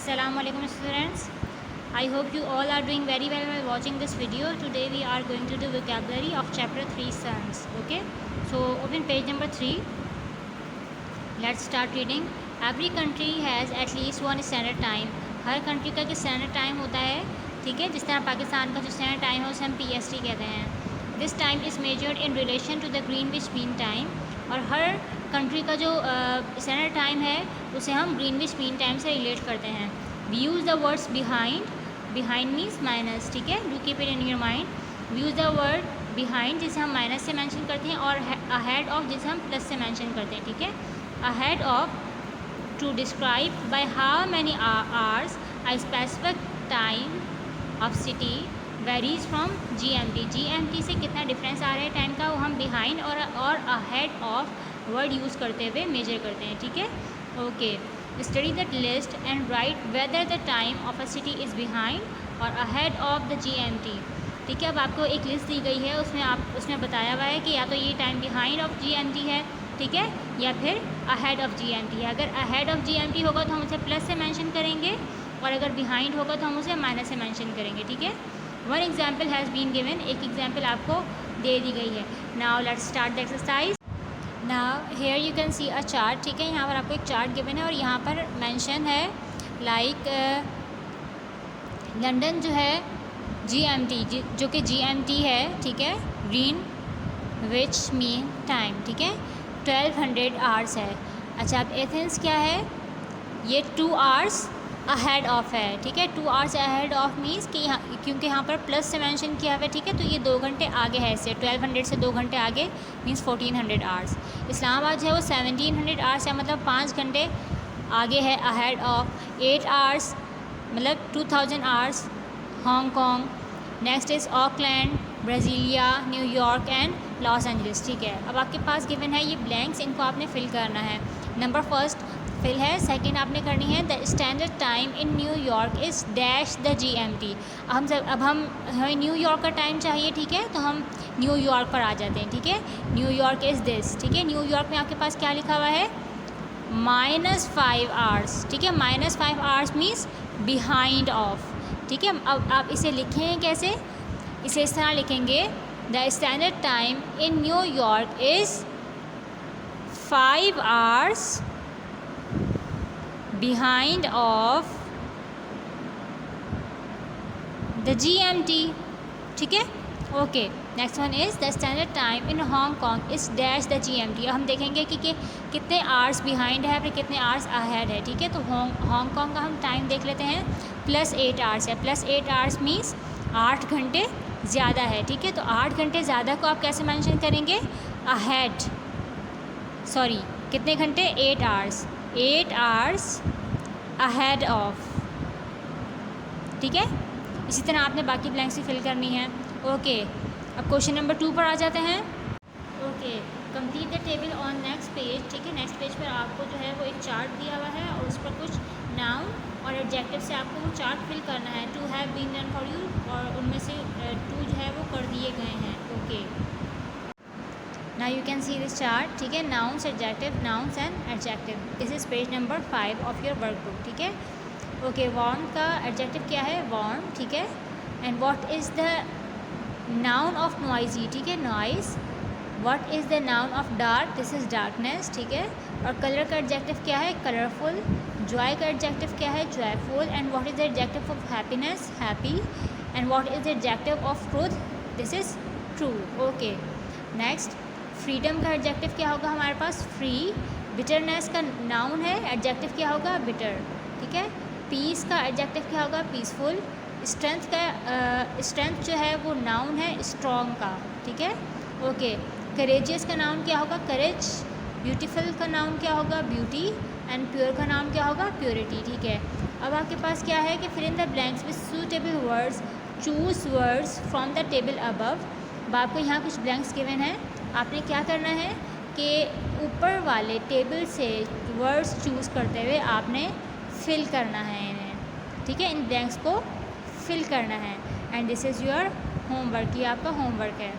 Assalamualaikum students. I hope you all are doing very well while watching this video. Today we are going to do vocabulary of chapter 3 sons. Okay, so open page number 3. Let's start reading. Every country has at least one standard time. Her country का एक standard time होता है, ठीक है। जिस तरह पाकिस्तान का जो स्टैंडर्ड टाइम है उसे हम PST कहते हैं। This time is measured in relation to the Greenwich mean time. और हर कंट्री का जो स्टैंडर्ड टाइम है उसे हम ग्रीनविच मीन टाइम से रिलेट करते हैं। We use the words behind, behind means minus, ठीक है। Do keep it in your mind. We use the word behind जिसे हम माइनस से मेंशन करते हैं, और अहेड ऑफ जिसे हम प्लस से मेंशन करते हैं, ठीक है। Ahead of to describe by how many hours a specific time of city varies from GMT। GMT से कितना डिफरेंस आ रहा है टाइम का, वो हम behind और ahead of वर्ड यूज़ करते हुए मेजर करते हैं, ठीक है। Okay, study the list and right whether the time of a city is behind और ahead of the GMT, ठीक है। अब आपको एक लिस्ट दी गई है, उसमें बताया हुआ है कि या तो ये टाइम बिहाइंड ऑफ GMT है, ठीक है, या फिर अहेड ऑफ GMT है। अगर अहेड ऑफ GMT होगा तो हम उसे प्लस से मेंशन करेंगे, और अगर बिहाइंड होगा तो हम उसे माइनस से मेंशन करेंगे, ठीक है। One example has been given, एक एग्जाम्पल आपको दे दी गई है। Now let's start the exercise. Now here you can see a chart, ठीक है। यहाँ पर आपको एक चार्ट गिवन है और यहाँ पर मेंशन है लाइक लंदन जो है GMT, जो कि GMT है, ठीक है, ग्रीनविच मीन टाइम, ठीक है, 1200 आवर्स है। अच्छा, अब एथेंस क्या है, ये 2 आवर्स अहेड ऑफ है, ठीक है। 2 आवर्स अहेड ऑफ मीन्स कि यहाँ, क्योंकि यहाँ पर प्लस से मेंशन किया हुआ है, ठीक है, तो ये 2 घंटे आगे है इससे। 1200 से 2 घंटे आगे मीन्स 1400 आवर्स। इस्लामाबाद जो है वो 1700 आवर्स है, मतलब 5 घंटे आगे है अहेड ऑफ। 8 आवर्स मतलब 2000 hours Hong Kong. Next is Auckland, Brasilia, New York and Los Angeles, ठीक है। अब आपके पास गिवन है ये ब्लैंक्स, इनको आपने फिल करना है। नंबर फर्स्ट फिल है, सेकंड आपने करनी है the standard time in New York is dash the GMT। हमें न्यूयॉर्क का टाइम चाहिए, ठीक है, तो हम न्यूयॉर्क पर आ जाते हैं, ठीक है। न्यूयॉर्क इज़ दिस, ठीक है। न्यूयॉर्क में आपके पास क्या लिखा हुआ है, -5 आवर्स, ठीक है। -5 आवर्स मीन्स बिहाइंड ऑफ, ठीक है। अब आप इसे लिखें कैसे, इसे इस तरह लिखेंगे, the standard time in New York is 5 hours behind of the GMT, ठीक है। Okay, next one is the standard time in Hong Kong is dash the GMT। हम देखेंगे कि कितने आवर्स बिहाइंड है, फिर कितने आवर्स अहेड है, ठीक है। तो हांगकॉन्ग का हम टाइम देख लेते हैं, +8 आवर्स है। +8 आवर्स मीन्स 8 घंटे ज़्यादा है, ठीक है। तो 8 घंटे ज़्यादा को आप कैसे मेंशन करेंगे, अहेड, सॉरी कितने घंटे, 8 आवर्स, 8 आवर्स अहेड ऑफ, ठीक है। इसी तरह आपने बाकी ब्लैंक्स भी फिल करनी है। ओके, अब क्वेश्चन नंबर 2 पर आ जाते हैं। Okay, complete the table on next page, ठीक है। नेक्स्ट पेज पर आपको जो है वो एक चार्ट दिया हुआ है और उस पर कुछ नाउन और एडजेक्टिव से आपको वो चार्ट फिल करना है। 2 have been done for you, और उनमें से 2 जो है वो कर दिए गए हैं। Okay, now you can see this chart, ठीक है। Nouns, adjective, nouns and adjective. This is page number 5 of your workbook, ठीक है। ओके, वार्म का एडजेक्टिव क्या है, वार्म, ठीक है। And what is the noun of noisy, ठीक है, noise. What is the noun of dark, this is darkness, ठीक है। और कलर का एडजेक्टिव क्या है, कलरफुल। जॉय का एडजेक्टिव क्या है, joyful. And what is the adjective of happiness, happy. And what is the adjective of truth, this is true. Okay, next freedom का एडजेक्टिव क्या होगा हमारे पास, फ्री। बिटरनेस का नाउन है, एडजेक्टिव क्या होगा, बिटर, ठीक है। पीस का एडजेक्टिव क्या होगा, पीसफुल। स्ट्रेंथ जो है वो नाउन है, स्ट्रॉन्ग का, ठीक है। ओके, करेजियस का नाउन क्या होगा, करेज। ब्यूटीफुल का नाउन क्या होगा, ब्यूटी। एंड प्योर का नाउन क्या होगा, प्योरिटी, ठीक है। अब आपके पास क्या है कि fill in the blanks with suitable words, choose words from the table above. अब आपको यहाँ कुछ ब्लैंक्स गिवन है, आपने क्या करना है कि ऊपर वाले टेबल से वर्ड्स चूज़ करते हुए आपने फिल करना है इन्हें, ठीक है। इन ब्लैंक्स को फिल करना है। And this is your homework, ये आपका होमवर्क है।